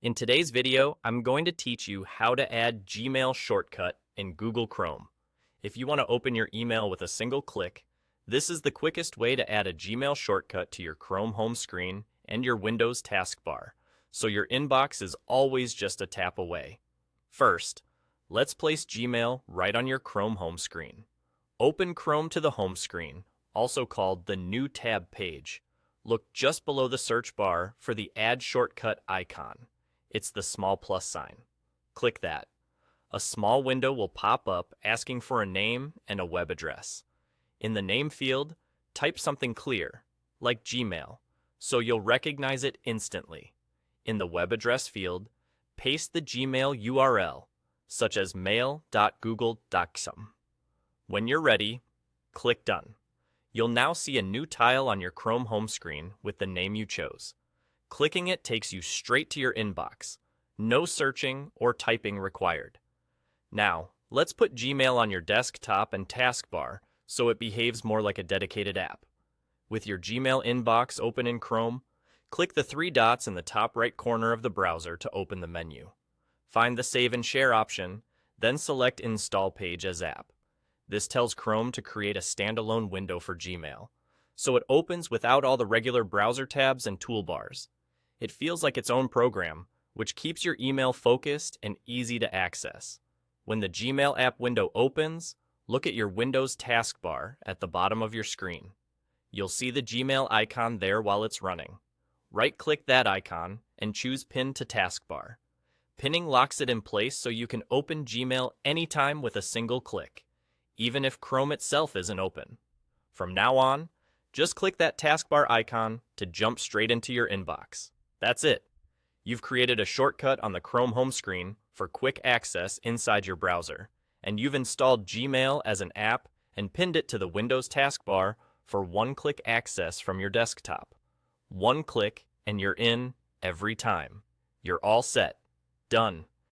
In today's video, I'm going to teach you how to add Gmail shortcut in Google Chrome. If you want to open your email with a single click, this is the quickest way to add a Gmail shortcut to your Chrome home screen and your Windows taskbar, so your inbox is always just a tap away. First, let's place Gmail right on your Chrome home screen. Open Chrome to the home screen, also called the New Tab page. Look just below the search bar for the Add Shortcut icon. It's the small plus sign. Click that. A small window will pop up asking for a name and a web address. In the name field, type something clear, like Gmail, so you'll recognize it instantly. In the web address field, paste the Gmail URL, such as mail.google.com. When you're ready, click Done. You'll now see a new tile on your Chrome home screen with the name you chose. Clicking it takes you straight to your inbox. No searching or typing required. Now, let's put Gmail on your desktop and taskbar so it behaves more like a dedicated app. With your Gmail inbox open in Chrome, click the three dots in the top right corner of the browser to open the menu. Find the Save and Share option, then select Install Page as App. This tells Chrome to create a standalone window for Gmail, so it opens without all the regular browser tabs and toolbars. It feels like its own program, which keeps your email focused and easy to access. When the Gmail app window opens, look at your Windows taskbar at the bottom of your screen. You'll see the Gmail icon there while it's running. Right-click that icon and choose Pin to Taskbar. Pinning locks it in place so you can open Gmail anytime with a single click, even if Chrome itself isn't open. From now on, just click that taskbar icon to jump straight into your inbox. That's it. You've created a shortcut on the Chrome home screen for quick access inside your browser, and you've installed Gmail as an app and pinned it to the Windows taskbar for one-click access from your desktop. One click and you're in every time. You're all set. Done.